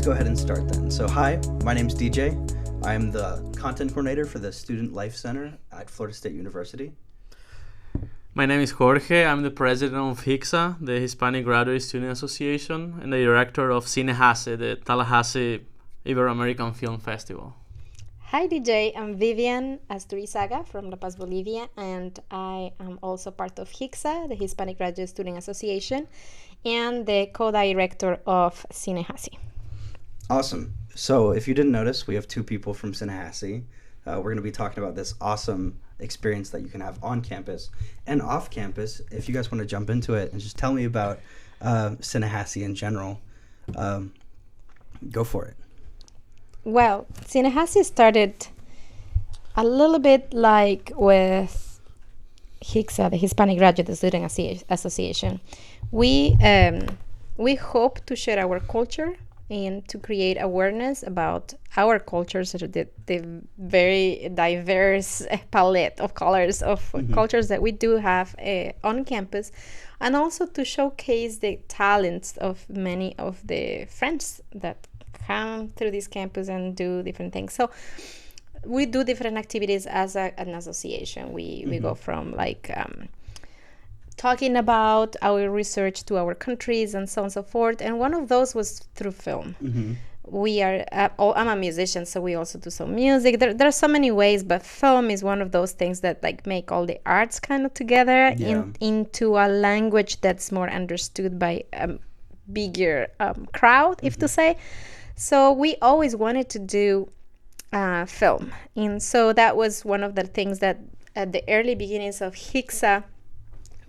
go ahead and start then. So hi, my name's DJ. I'm the content coordinator for the Student Life Center at Florida State University. My name is Jorge. I'm the president of HICSA, the Hispanic Graduate Student Association, and the director of Cinehassee, the Tallahassee Ibero-American Film Festival. Hi DJ, I'm Vivian Asturizaga from La Paz, Bolivia, and I am also part of HICSA, the Hispanic Graduate Student Association, and the co-director of Cinehassee. Awesome. So if you didn't notice, we have two people from Cinehassee. We're going to be talking about this awesome experience that you can have on campus and off campus. If you guys want to jump into it and just tell me about Cinehassee in general, go for it. Well, Cinehassee started a little bit like with HICSA, the Hispanic Graduate Student Association. We hope to share our culture and to create awareness about our cultures, the very diverse palette of colors of cultures that we do have on campus, and also to showcase the talents of many of the friends that come through this campus and do different things. So we do different activities as an association. We go from like talking about our research to our countries and so on and so forth. And one of those was through film. We are, I'm a musician, so we also do some music. There are so many ways, but film is one of those things that like make all the arts kind of together into a language that's more understood by a bigger crowd, if to say. So we always wanted to do film. And so that was one of the things that at the early beginnings of HICSA,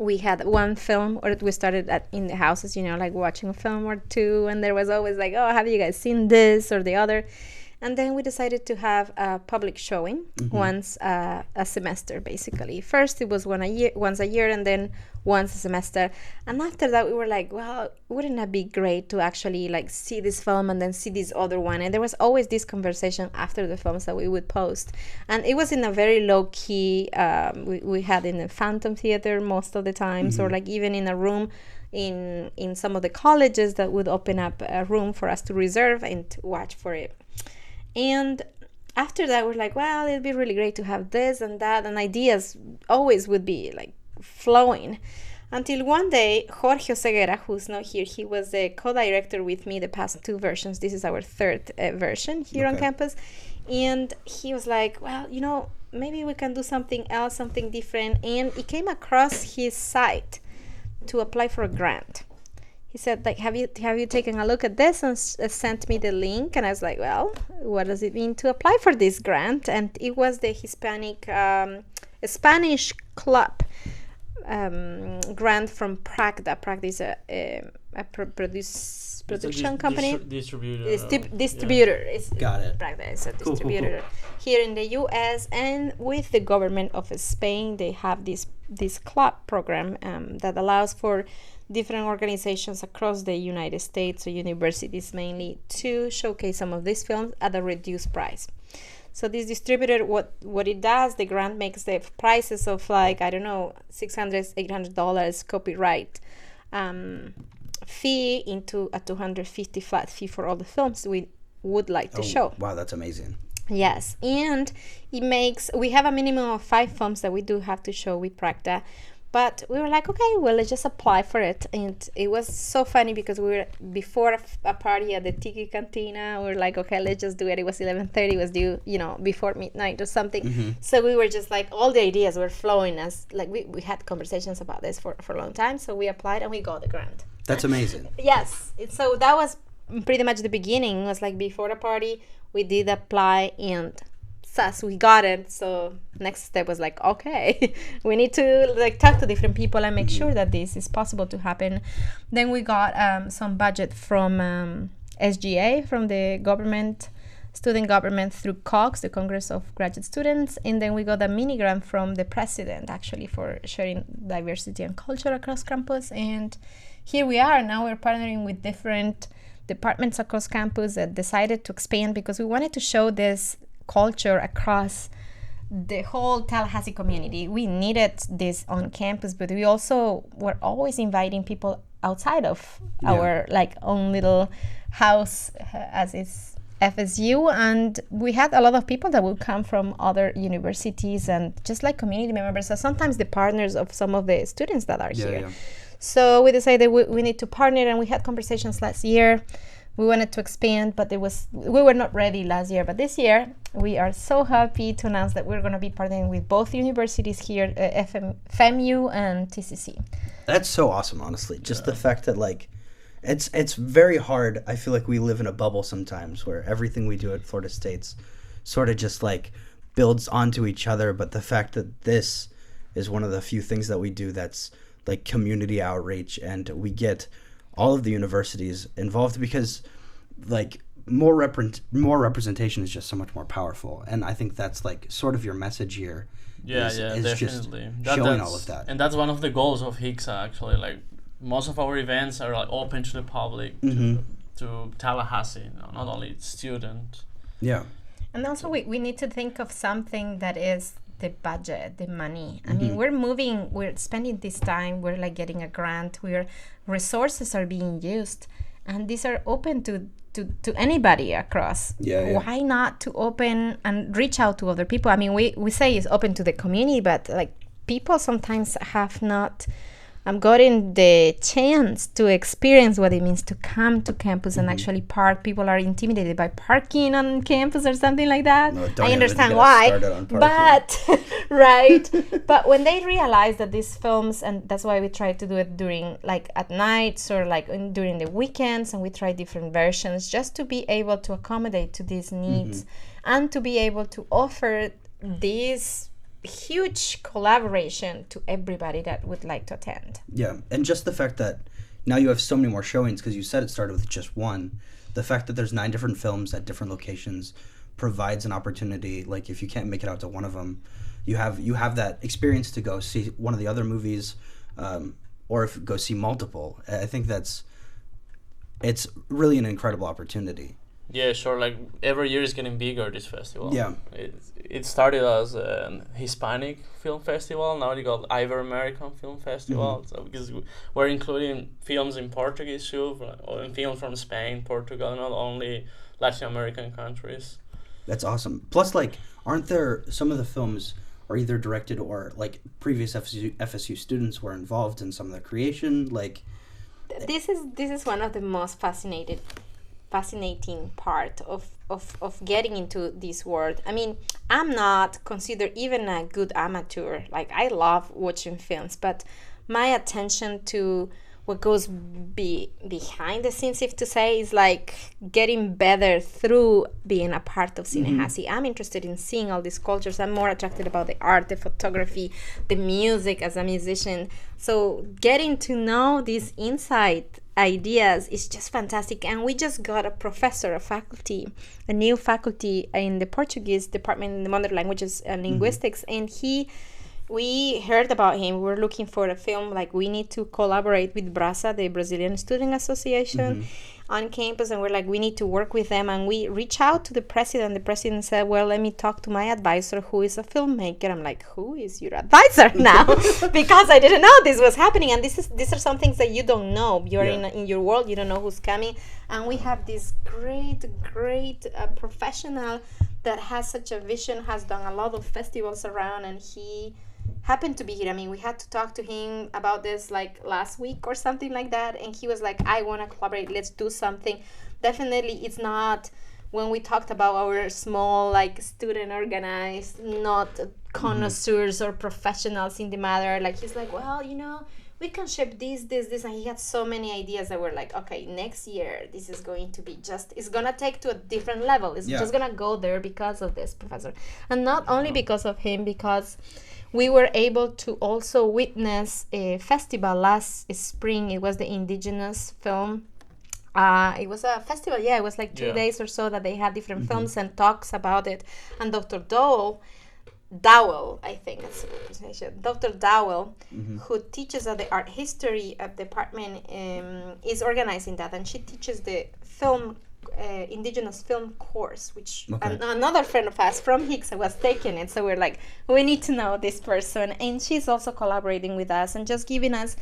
we had one film, or we started in the houses, like watching a film or two, and there was always like, oh, have you guys seen this or the other? And then we decided to have a public showing once a semester, basically. First, it was once a year, and then once a semester. And after that, we were like, well, wouldn't that be great to actually like see this film and then see this other one? And there was always this conversation after the films that we would post. And it was in a very low key, we had in the Phantom Theater most of the times, or like even in a room in some of the colleges that would open up a room for us to reserve and to watch for it. And after that, we're like, well, it'd be really great to have this and that, and ideas always would be like flowing. Until one day, Jorge Oseguera, who's not here, he was the co-director with me the past two versions. This is our third version here on campus. And he was like, well, maybe we can do something else, something different. And he came across his site to apply for a grant. He said, like, have you taken a look at this, and sent me the link? And I was like, well, what does it mean to apply for this grant? And it was the Spanish club grant from Pragda. Pragda is a production company. Distributor. Got it. Pragda is a distributor here in the U.S. And with the government of Spain, they have this club program that allows for different organizations across the United States, so universities mainly, to showcase some of these films at a reduced price. So this distributor, what it does, the grant makes the prices of like, I don't know, $600, $800 copyright fee into a $250 flat fee for all the films we would like to show. Wow, that's amazing. Yes, and we have a minimum of 5 films that we do have to show with Pragda. But we were like, okay, well, let's just apply for it. And it was so funny because we were before a party at the Tiki Cantina. We were like, okay, let's just do it. It was 11:30. It was due, before midnight or something. So we were just like, all the ideas were flowing as, like, we had conversations about this for a long time. So we applied and we got the grant. That's amazing. Yes. So that was pretty much the beginning. It was like before the party, we did apply, and we got it. So next step was like, okay, we need to like talk to different people and make sure that this is possible to happen. Then we got some budget from SGA, from the student government, through COGS, the Congress of Graduate Students. And then we got a mini grant from the president, actually, for sharing diversity and culture across campus. And here we are. Now we're partnering with different departments across campus that decided to expand because we wanted to show this culture across the whole Tallahassee community. We needed this on campus, but we also were always inviting people outside of our like own little house as is FSU, and we had a lot of people that would come from other universities and just like community members, so sometimes the partners of some of the students that are here. Yeah. So we decided we need to partner, and we had conversations last year. We wanted to expand, but we were not ready last year. But this year, we are so happy to announce that we're going to be partnering with both universities here, FMU and TCC. That's so awesome, honestly. Just the fact that, like, it's very hard. I feel like we live in a bubble sometimes where everything we do at Florida State's sort of just, like, builds onto each other. But the fact that this is one of the few things that we do that's, like, community outreach, and we get all of the universities involved because, like, more representation is just so much more powerful, and I think that's, like, sort of your message here. Is definitely just showing all of that, and that's one of the goals of HICSA. Actually, like, most of our events are, like, open to the public, to Tallahassee, not only students. Yeah, and also we need to think of something that is the budget, the money. I mean, we're spending this time, we're like getting a grant, resources are being used, and these are open to anybody across. Why not to open and reach out to other people? I mean, we say it's open to the community, but like people sometimes have not gotten the chance to experience what it means to come to campus and actually park. People are intimidated by parking on campus or something like that. No, I understand why, but right. But when they realize that these films, and that's why we try to do it during, like, at nights or like during the weekends, and we try different versions just to be able to accommodate to these needs and to be able to offer these huge collaboration to everybody that would like to attend. Yeah, and just the fact that now you have so many more showings, because you said it started with just one. The fact that there's 9 different films at different locations provides an opportunity. Like, if you can't make it out to one of them, you have that experience to go see one of the other movies, or if go see multiple. I think it's really an incredible opportunity. Yeah, sure. Like, every year is getting bigger, this festival. Yeah. It started as a Hispanic film festival. Now it got Ibero-American Film Festival. So because we're including films in Portuguese too, or films from Spain, Portugal, not only Latin American countries. That's awesome. Plus, like, aren't there some of the films are either directed or, like, previous FSU students were involved in some of the creation? Like, this is one of the most fascinating part of getting into this world. I mean, I'm not considered even a good amateur. Like, I love watching films, but my attention to what goes behind the scenes, if to say, is like getting better through being a part of Cinehassee. I'm interested in seeing all these cultures. I'm more attracted about the art, the photography, the music as a musician. So getting to know these inside ideas is just fantastic. And we just got a new faculty in the Portuguese department in the modern languages and linguistics, and we heard about him. We were looking for a film, like, we need to collaborate with BRASA, the Brazilian Student Association, on campus, and we're like, we need to work with them. And we reached out to the president. The president said, well, let me talk to my advisor, who is a filmmaker. I'm like, who is your advisor now? Because I didn't know this was happening. And these are some things that you don't know. You're in your world, you don't know who's coming. And we have this great professional that has such a vision, has done a lot of festivals around, and he happened to be here. I mean, we had to talk to him about this, like, last week or something like that, and he was like, I want to collaborate, let's do something. Definitely, it's not, when we talked about our small, like, student organized, not connoisseurs or professionals in the matter, like, he's like, well, we can shape this, and he had so many ideas that were like, okay, next year, this is going to be it's going to take to a different level. It's just going to go there because of this professor. And not only because of him, because we were able to also witness a festival last spring. It was the Indigenous Film. It was a festival, it was like 2 days or so that they had different films and talks about it. And Dr. Dowell, I think that's the pronunciation. Dr. Dowell, who teaches at the art history department, is organizing that, and she teaches the film indigenous film course, which another friend of us from HICSA was taking it. So we're like, we need to know this person, and she's also collaborating with us and just giving us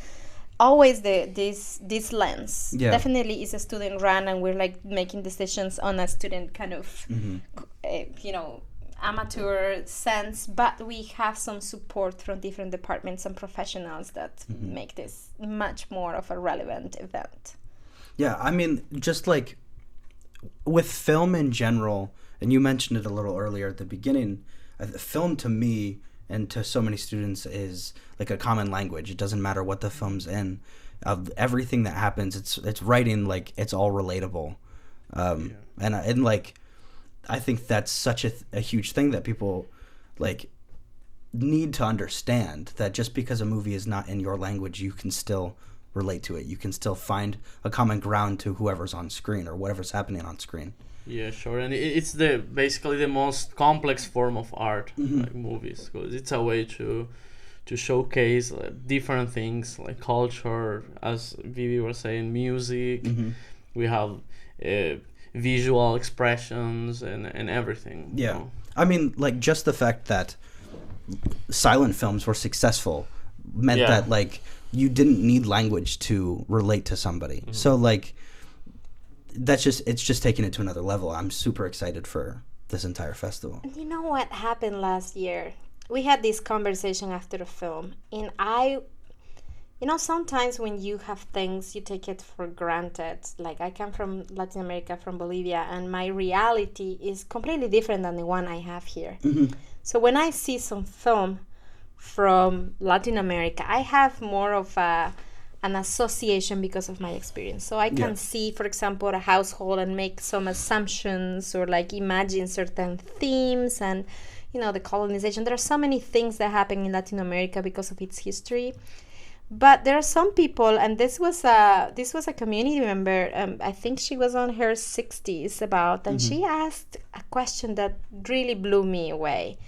always this lens. Yeah. Definitely is a student run, and we're like making decisions on a student kind of amateur sense, but we have some support from different departments and professionals that make this much more of a relevant event. Yeah, I mean, just like with film in general, and you mentioned it a little earlier at the beginning, film to me and to so many students is like a common language. It doesn't matter what the film's in. Of everything that happens, it's writing, like, it's all relatable. And like, I think that's such a huge thing that people like need to understand, that just because a movie is not in your language, you can still relate to it. You can still find a common ground to whoever's on screen or whatever's happening on screen. Yeah, sure, and it's basically the most complex form of art, like movies, because it's a way to showcase different things like culture, as Vivi was saying, music. We have visual expressions and everything. Yeah, you know? I mean, like, just the fact that silent films were successful meant that, like, you didn't need language to relate to somebody. So, like, it's just taking it to another level. I'm super excited for this entire festival. You know what happened last year? We had this conversation after the film, and sometimes when you have things, you take it for granted. Like, I come from Latin America, from Bolivia, and my reality is completely different than the one I have here. So when I see some film from Latin America, I have more of an association because of my experience. So I can see, for example, a household and make some assumptions, or like imagine certain themes and, the colonization. There are so many things that happen in Latin America because of its history. But there are some people, and this was a community member, I think she was on her 60s and she asked a question that really blew me away.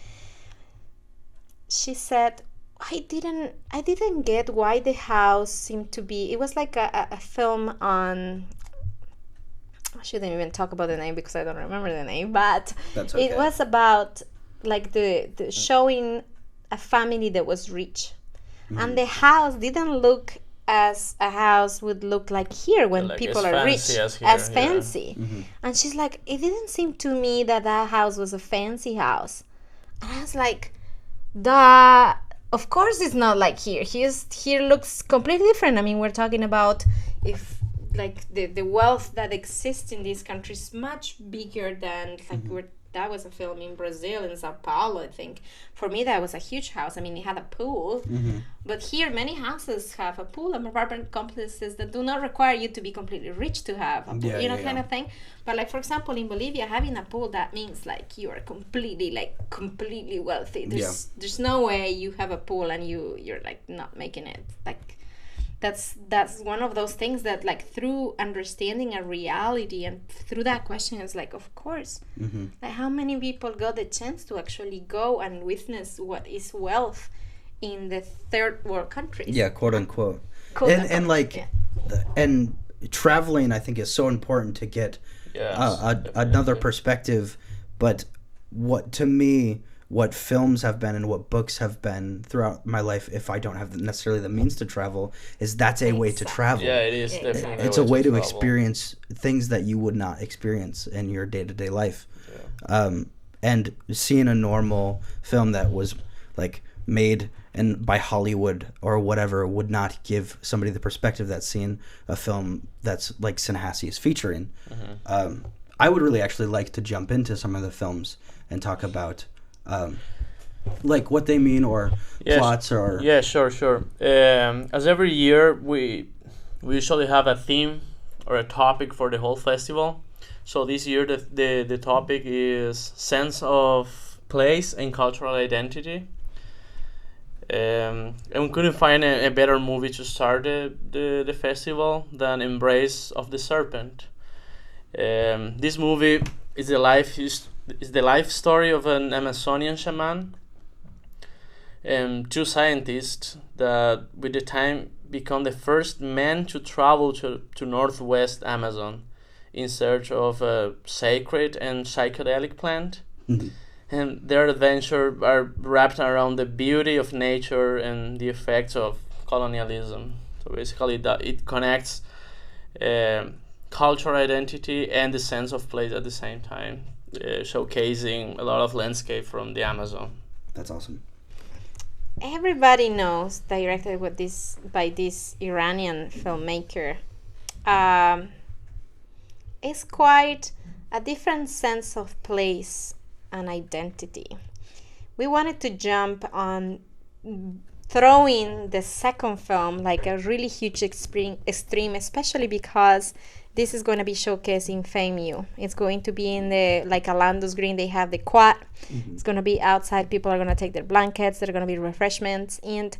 She said, I didn't get why the house seemed to be, it was like a film on, I shouldn't even talk about the name because I don't remember the name, but That's okay. It was about like the showing a family that was rich. And the house didn't look as a house would look like here when like people are rich, as fancy. And she's like, it didn't seem to me that house was a fancy house. And I was like, of course it's not like here. Here looks completely different. I mean, we're talking about if like the wealth that exists in this country is much bigger than like that was a film in Brazil, in Sao Paulo, I think. For me, that was a huge house. I mean, it had a pool. But here, many houses have a pool, and apartment complexes that do not require you to be completely rich to have a pool, kind of thing. But like, for example, in Bolivia, having a pool, that means like you are completely wealthy. There's no way you have a pool and you're like not making it. Like, that's one of those things that, like, through understanding a reality and through that question, is like, of course, like, how many people got the chance to actually go and witness what is wealth in the third world countries? Yeah, quote unquote. And traveling, I think, is so important to get another perspective. But what films have been and what books have been throughout my life, if I don't have necessarily the means to travel, is that's a way to travel. Yeah, it is definitely. It's a way to experience things that you would not experience in your day-to-day life. And seeing a normal film that was like made by Hollywood or whatever would not give somebody the perspective that's seeing a film that's like Cinehassee is featuring. I would really actually like to jump into some of the films and talk about like what they mean, or plots, or sure. As every year we usually have a theme or a topic for the whole festival. So this year the topic is sense of place and cultural identity. And we couldn't find a better movie to start the festival than Embrace of the Serpent. This movie is the life story of an Amazonian shaman and two scientists that with the time become the first men to travel to northwest Amazon in search of a sacred and psychedelic plant. And their adventures are wrapped around the beauty of nature and the effects of colonialism. So basically, that it connects cultural identity and the sense of place at the same time, showcasing a lot of landscape from the Amazon. That's awesome. Everybody knows, directed by this Iranian filmmaker. It's quite a different sense of place and identity. We wanted to jump on throwing the second film like a really huge extreme, especially because this is going to be showcased in FAMU. It's going to be in the, like Alando's Green, they have the quad. It's going to be outside. People are going to take their blankets. There are going to be refreshments. And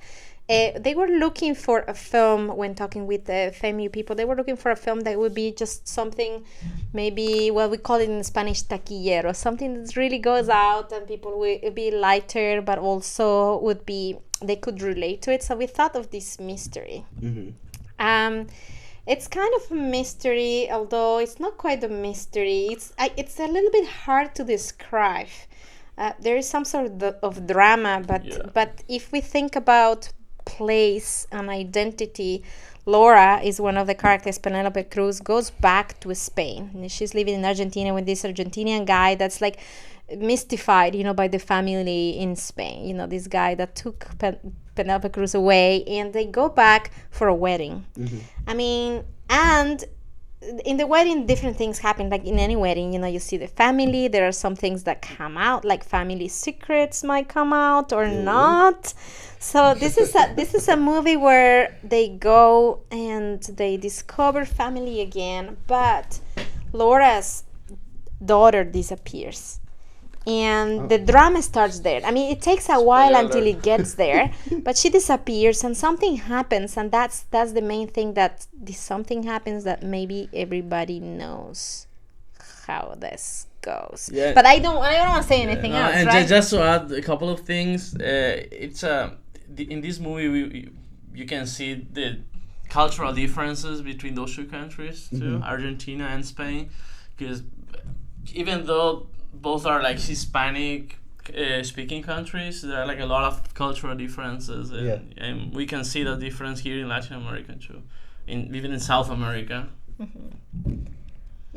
they were looking for a film, when talking with the FAMU people, they were looking for a film that would be just something, maybe what we call it in Spanish, taquillero, something that really goes out and people will be lighter, but also would be, they could relate to it. So we thought of this mystery. It's kind of a mystery, although it's not quite a mystery. It's a little bit hard to describe. There is some sort of drama, but if we think about place and identity, Laura is one of the characters. Penelope Cruz goes back to Spain. And she's living in Argentina with this Argentinian guy that's like mystified, by the family in Spain. This guy that took Penelope Cruz away, and they go back for a wedding. I mean, and in the wedding, different things happen. Like in any wedding, you see the family. There are some things that come out, like family secrets might come out or not. So this is a movie where they go and they discover family again, but Laura's daughter disappears. And the drama starts there. I mean, it takes a while until it gets there, but she disappears and something happens, and that's the main thing, that something happens that maybe everybody knows how this goes. Yeah. But I don't want to say anything else. And right? just to add a couple of things, it's in this movie you can see the cultural differences between those two countries too, Argentina and Spain, because even though both are like Hispanic speaking countries, there are like a lot of cultural differences, and we can see the difference here in Latin America too, even in South America.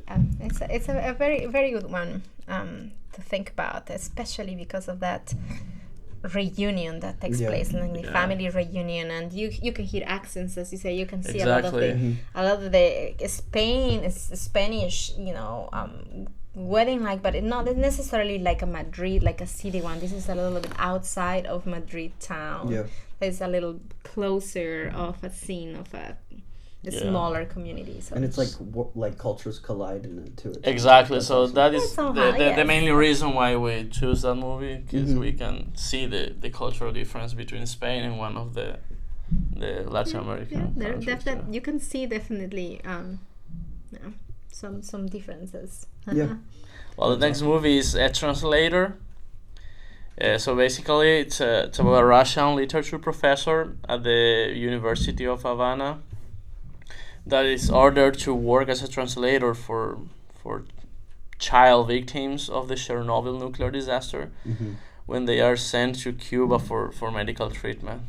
Yeah, it's a very, very good one to think about, especially because of that reunion that takes place, like the family reunion, and you can hear accents, as you say. You can see a lot of the Spanish, wedding, but it not necessarily like a Madrid, like a city one. This is a little bit outside of Madrid town. Yeah, it's a little closer of a scene of a smaller community. So and it's like cultures collide in it too. Exactly. So that is the main reason why we choose that movie, because we can see the cultural difference between Spain and one of the Latin American countries. You can see definitely some differences. Yeah. Well, the next movie is A Translator. So basically, it's about a Russian literature professor at the University of Havana that is ordered to work as a translator for child victims of the Chernobyl nuclear disaster when they are sent to Cuba for medical treatment.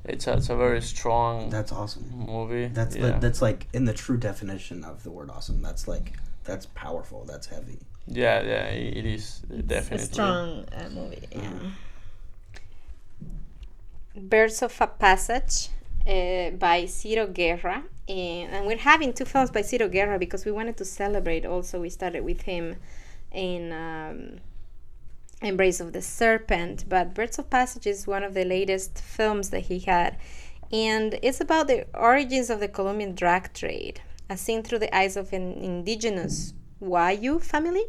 It's a very strong. That's awesome movie. That's like in the true definition of the word awesome. That's powerful. That's heavy. Yeah, it is definitely a strong movie. Yeah. Birds of a Passage by Ciro Guerra, and we're having two films by Ciro Guerra because we wanted to celebrate. Also, we started with him in Embrace of the Serpent, but Birds of Passage is one of the latest films that he had, and it's about the origins of the Colombian drug trade, as seen through the eyes of an indigenous Wayu family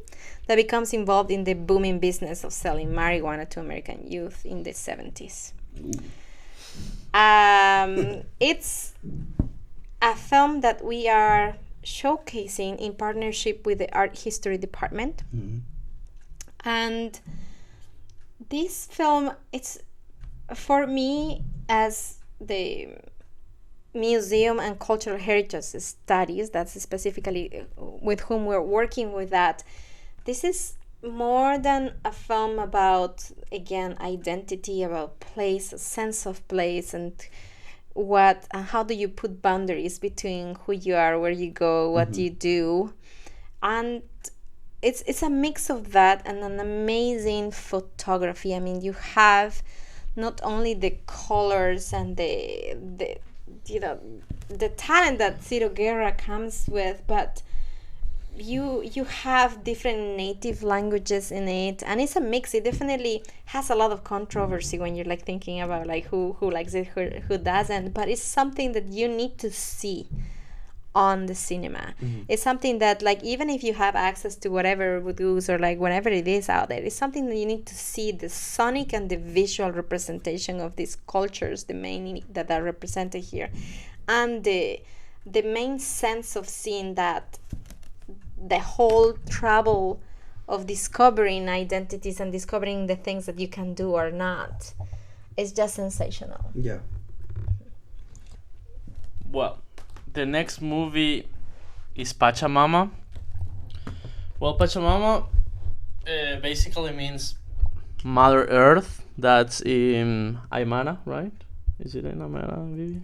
that becomes involved in the booming business of selling marijuana to American youth in the 70s. It's a film that we are showcasing in partnership with the Art History Department. And this film, it's for me, as the Museum and Cultural Heritage Studies, that's specifically with whom we're working with that, this is more than a film about, again, identity, about place, a sense of place, and what and how do you put boundaries between who you are, where you go, what you do. And it's a mix of that and an amazing photography. I mean, you have not only the colors and the the talent that Ciro Guerra comes with, but you have different native languages in it, and it's a mix. It definitely has a lot of controversy when you're like thinking about like who likes it, who doesn't, but it's something that you need to see on the cinema. It's something that, like, even if you have access to whatever Voodoo's or like whenever it is out there, it's something that you need to see the sonic and the visual representation of these cultures, the main that are represented here, and the main sense of seeing that the whole travel of discovering identities and discovering the things that you can do or not is just sensational. Yeah. Well, the next movie is Pachamama. Well, Pachamama basically means Mother Earth. That's in Aymara, right? Is it in Aymara, Vivi?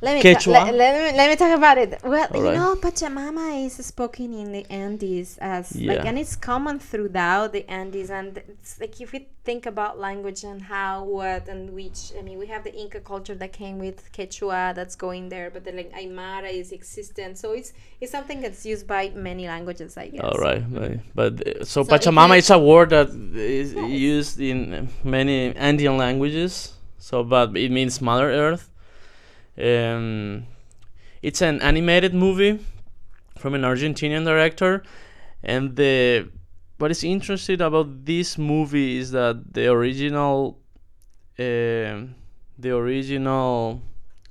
Let me Quechua? let me talk about it. Well, All right. Pachamama is spoken in the Andes as like, Yeah. and it's common throughout the Andes, and it's like if we think about language and how, what, and which. I mean, we have the Inca culture that came with Quechua that's going there, but then like Aymara is existent, so it's something that's used by many languages, I guess. All right. But so So if Pachamama you- is a word that is used in many Andean languages. So, but it means Mother Earth. It's an animated movie from an Argentinian director, and what is interesting about this movie is that the original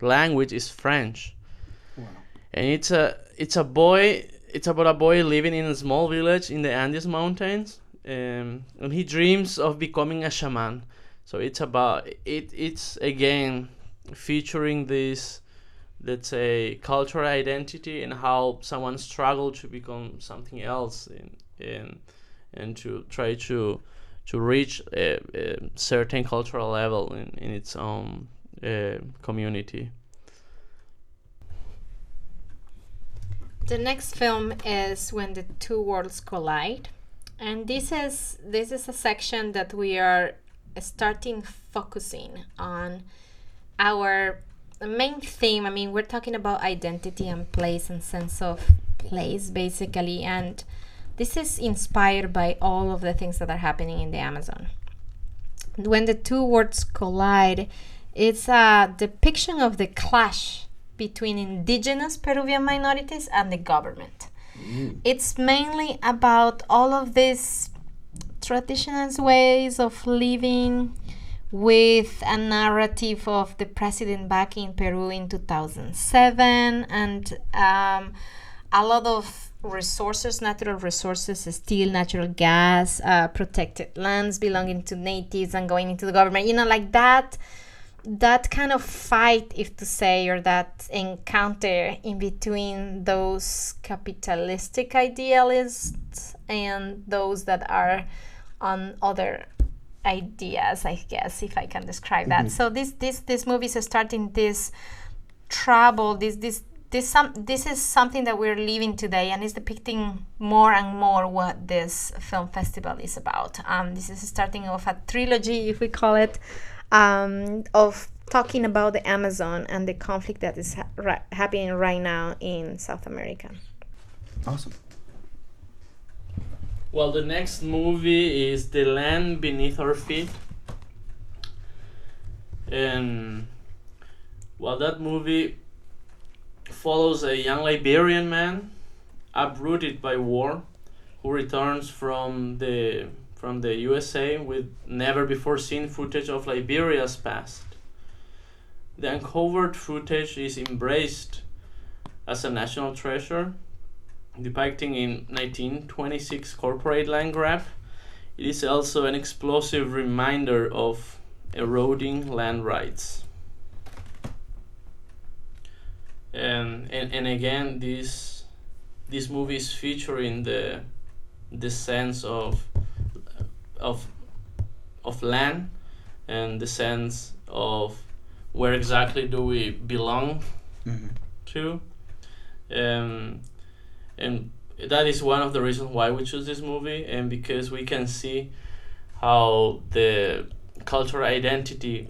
language is French. Wow. And it's about a boy living in a small village in the Andes Mountains, and he dreams of becoming a shaman. So it's about it's again featuring this, let's say, cultural identity and how someone struggled to become something else and to try to reach a certain cultural level in its own community. The next film is When the Two Worlds Collide, and this is a section that we are starting focusing on our main theme. I mean, we're talking about identity and place and sense of place, basically, and this is inspired by all of the things that are happening in the Amazon. When the Two Worlds Collide, it's a depiction of the clash between indigenous Peruvian minorities and the government. It's mainly about all of these traditional ways of living with a narrative of the president back in Peru in 2007, and a lot of resources, natural resources, steel, natural gas, protected lands belonging to natives and going into the government, like that kind of fight, if to say, or that encounter in between those capitalistic idealists and those that are on other ideas, I guess, if I can describe that. So this movie is starting this trouble. This is something that we're living today, and is depicting more and more what this film festival is about. This is starting off a trilogy, if we call it, of talking about the Amazon and the conflict that is happening right now in South America. Awesome. Well, the next movie is The Land Beneath Our Feet. And well, that movie follows a young Liberian man uprooted by war who returns from the USA with never before seen footage of Liberia's past. The uncovered footage is embraced as a national treasure, depicting in 1926 corporate land grab. It is also an explosive reminder of eroding land rights. And again, this movie is featuring the the sense of of land and the sense of where exactly do we belong to, and that is one of the reasons why we choose this movie, and because we can see how the cultural identity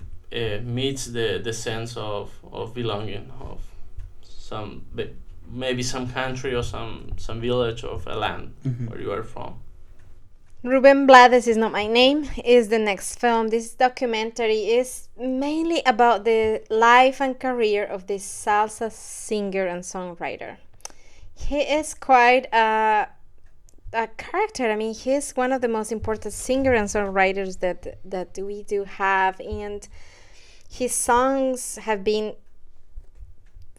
meets the sense of belonging of maybe some country or some village of a land where you are from. Ruben Blades Is Not My Name is the next film. This documentary is mainly about the life and career of this salsa singer and songwriter. He is quite a character. I mean, he's one of the most important singer and songwriters that we do have, and his songs have been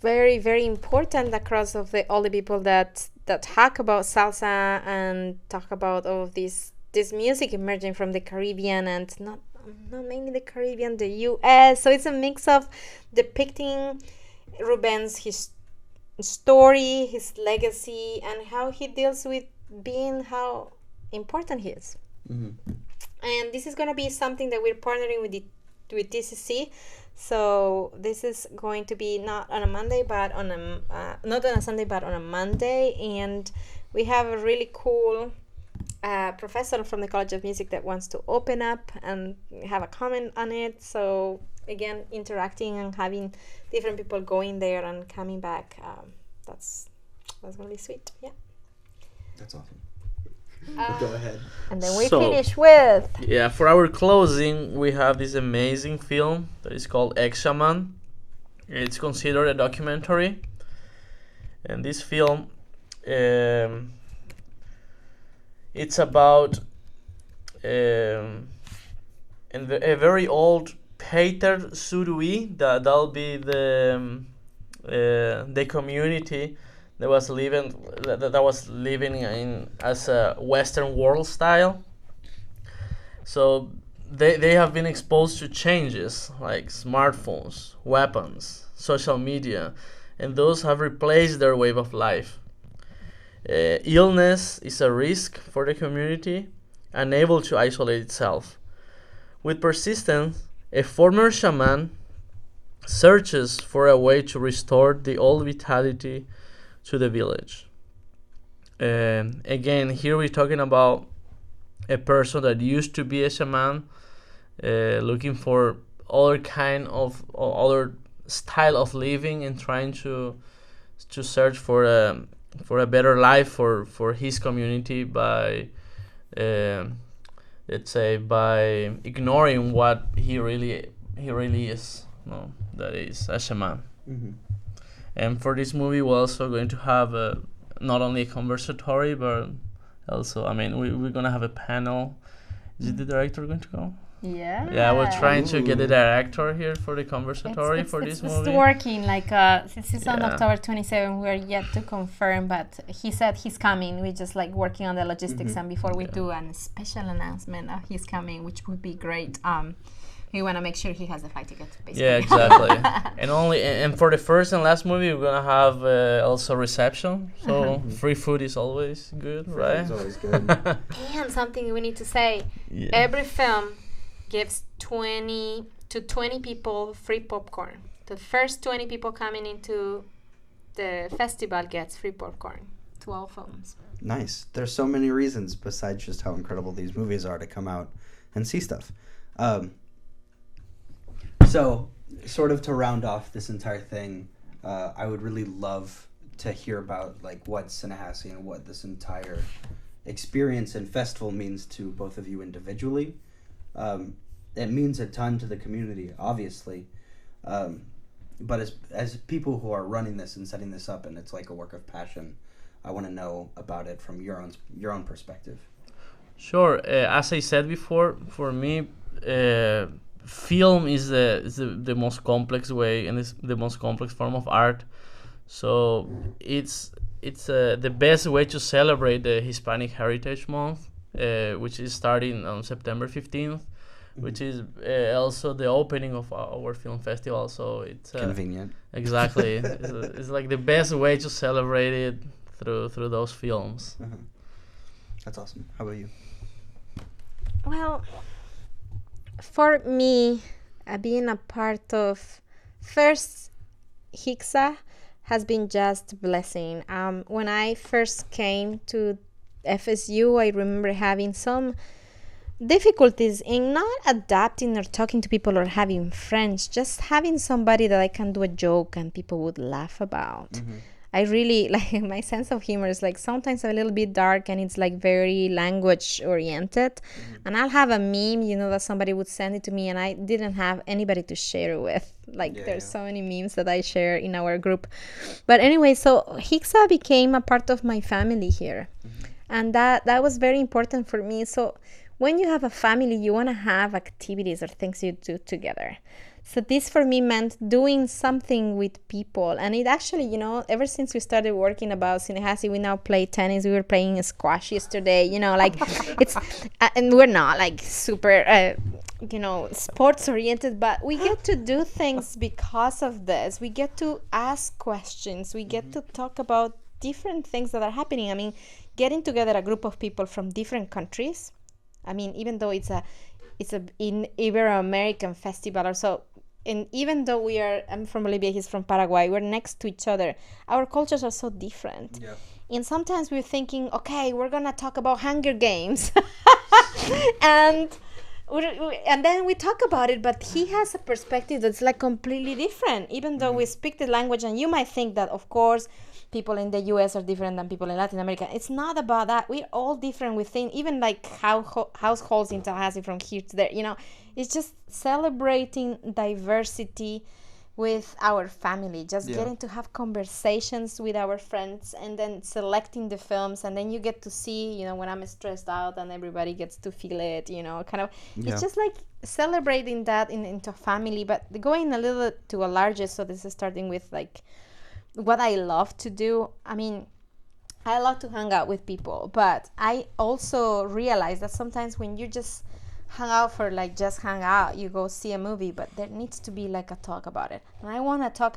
very, very important across all the people that talk about salsa and talk about all of this music emerging from the Caribbean, and not mainly the Caribbean, the U.S. So it's a mix of depicting his story, his legacy, and how he deals with being how important he is. And this is going to be something that we're partnering with DCC. So this is going to be not on a Monday, but not on a Sunday, but on a Monday. And we have a really cool professor from the College of Music that wants to open up and have a comment on it. So again, interacting and having different people going there and coming back. That's gonna be sweet. Yeah. That's awesome. Go ahead. And then we finish with... Yeah, for our closing, we have this amazing film that is called Ex-Shaman. It's considered a documentary. And this film, it's about a very old Pater Surui. That'll be the community that was living in as a Western world style. So they have been exposed to changes like smartphones, weapons, social media, and those have replaced their way of life. Illness is a risk for the community, unable to isolate itself. With persistence, a former shaman searches for a way to restore the old vitality to the village. Again, here we're talking about a person that used to be a shaman, looking for other style of living and trying to search for a better life for his community by let's say by ignoring what he really is. No, that is a shaman. And for this movie, we're also going to have not only a conversatory, but also, I mean, we're going to have a panel. Is the director going to go? Yeah. Yeah, we're trying to get the director here for the conversatory for this movie. It's working, since it's on October 27, we're yet to confirm, but he said he's coming. We're just working on the logistics, and before we do a special announcement of he's coming, which would be great, we want to make sure he has the flight ticket, basically. Yeah, exactly. and for the first and last movie, we're gonna have also reception. So free food is always good, right? Free food is always good. And something we need to say: every film gives 20 people free popcorn. The first 20 people coming into the festival gets free popcorn. 12 films. Nice. There's so many reasons besides just how incredible these movies are to come out and see stuff. So, sort of to round off this entire thing, I would really love to hear about what Cinehassee and what this entire experience and festival means to both of you individually. It means a ton to the community, obviously, but as people who are running this and setting this up, and it's like a work of passion, I want to know about it from your own perspective. Sure. As I said before, for me, film is the most complex way, and it's the most complex form of art. So it's the best way to celebrate the Hispanic Heritage Month, which is starting on September 15th, which is also the opening of our film festival. So it's convenient. Exactly. It's like the best way to celebrate it through those films. That's awesome. How about you? Well, for me, being a part of first Hixa has been just a blessing. When I first came to FSU, I remember having some difficulties in not adapting or talking to people or having friends, just having somebody that I can do a joke and people would laugh about. I really like my sense of humor is like sometimes a little bit dark and it's like very language oriented. And I'll have a meme, that somebody would send it to me and I didn't have anybody to share it with. Like there's so many memes that I share in our group. But anyway, so Hixa became a part of my family here. And that was very important for me. So when you have a family, you want to have activities or things you do together. So this for me meant doing something with people. And it actually, ever since we started working about Cinehassee, we now play tennis. We were playing squash yesterday, like it's, and we're not like super, sports oriented, but we get to do things because of this. We get to ask questions. We get to talk about different things that are happening. I mean, getting together a group of people from different countries. I mean, even though it's a Ibero-American festival or so, and even though I'm from Bolivia, he's from Paraguay, we're next to each other. Our cultures are so different. Yeah. And sometimes we're thinking, okay, we're going to talk about Hunger Games. and then we talk about it, but he has a perspective that's like completely different, even though we speak the language. And you might think that, of course, people in the US are different than people in Latin America. It's not about that. We're all different within, even like households in Tallahassee from here to there, it's just celebrating diversity with our family, just getting to have conversations with our friends and then selecting the films. And then you get to see, when I'm stressed out and everybody gets to feel it, kind of, it's just like celebrating that into family, but going a little to a larger. So this is starting with like, what I love to do. I mean, I love to hang out with people, but I also realize that sometimes when you just hang out for like just hang out, you go see a movie, but there needs to be like a talk about it. And I want to talk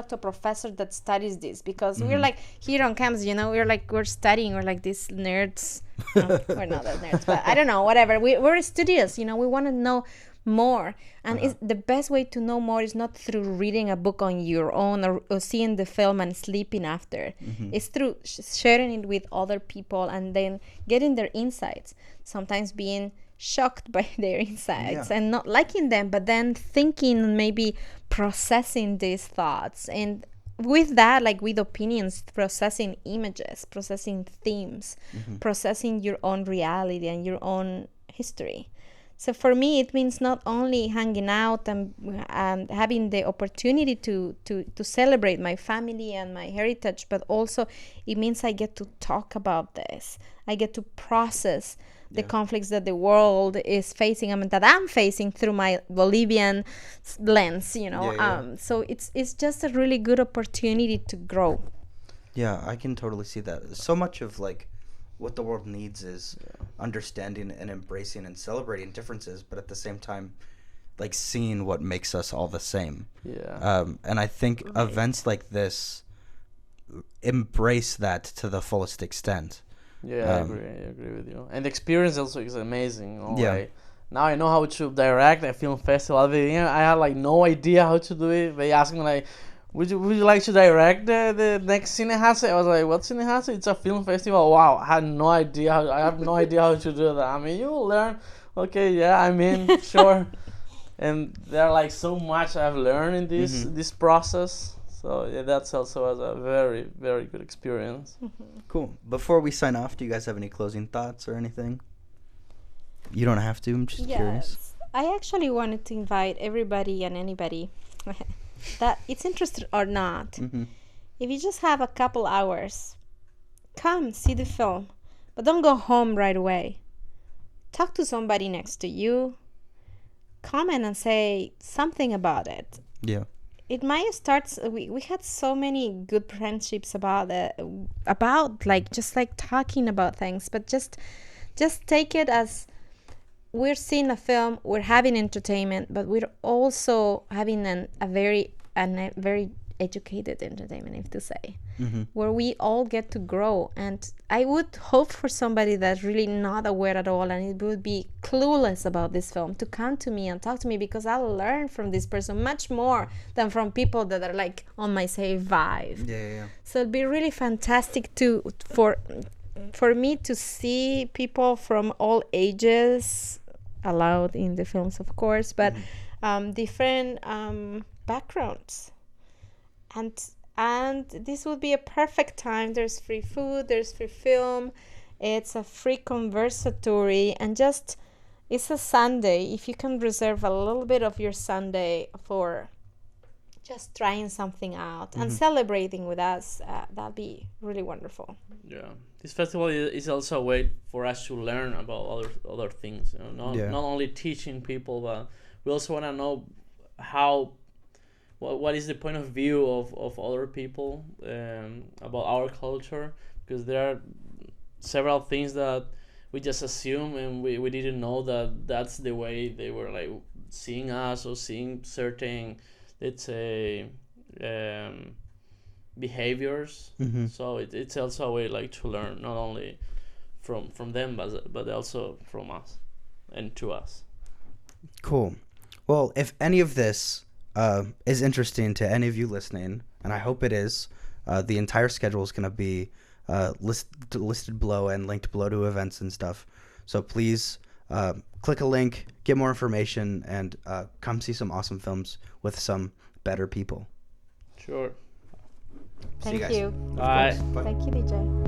to a professor that studies this, because we're like here on campus, we're studying, we're like these nerds. No, we're not that nerds, but I don't know, whatever. We're studious, we want to know more. And it's the best way to know more is not through reading a book on your own or seeing the film and sleeping after. It's through sharing it with other people and then getting their insights, sometimes being shocked by their insights and not liking them, but then thinking and maybe processing these thoughts, and with that, like with opinions, processing images, processing themes, processing your own reality and your own history. So for me, it means not only hanging out and having the opportunity to celebrate my family and my heritage, but also it means I get to talk about this. I get to process the conflicts that the world is facing, that I'm facing through my Bolivian lens, So it's just a really good opportunity to grow. Yeah, I can totally see that. So much of like what the world needs is understanding and embracing and celebrating differences, but at the same time, like seeing what makes us all the same. Yeah. And I think events like this embrace that to the fullest extent. Yeah, I agree with you. And the experience also is amazing. Like, now I know how to direct a film festival. I had like no idea how to do it. They asked me like, would you like to direct the next Cinehassee? I was like, what Cinehassee? It's a film festival. Wow, I have no idea how to do that. I mean, you will learn. Okay, yeah, I mean, sure. And there are like so much I've learned in this process. So yeah, that's also a very, very good experience. Cool. Before we sign off, do you guys have any closing thoughts or anything? You don't have to. I'm just curious. I actually wanted to invite everybody and anybody that it's interested or not. If you just have a couple hours, come see the film, but don't go home right away. Talk to somebody next to you. Comment and say something about it. Yeah. It might start. We had so many good friendships about like just like talking about things, but just take it as we're seeing a film, we're having entertainment, but we're also having a very educated entertainment, if to say, Mm-hmm. where we all get to grow. And I would hope for somebody that's really not aware at all and it would be clueless about this film to come to me and talk to me, because I'll learn from this person much more than from people that are like on my same vibe. Yeah. So it'd be really fantastic for me to see people from all ages, allowed in the films, of course, but different backgrounds, and this would be a perfect time. There's free food, there's free film, it's a free conversatory, and just it's a Sunday. If you can reserve a little bit of your Sunday for just trying something out and celebrating with us, that'd be really wonderful. Yeah, this festival is also a way for us to learn about other things. You know, not only teaching people, but we also want to know what is the point of view of other people about our culture, because there are several things that we just assume and we didn't know that that's the way they were like seeing us or seeing certain, let's say, behaviors. So it's also a way like to learn not only from them but also from us and to us. Cool. Well, if any of this is interesting to any of you listening, and I hope it is, the entire schedule is going to be listed below and linked below to events and stuff. So please click a link, get more information, and come see some awesome films with some better people. Sure. Thank you. Bye. Bye. Thank you, DJ.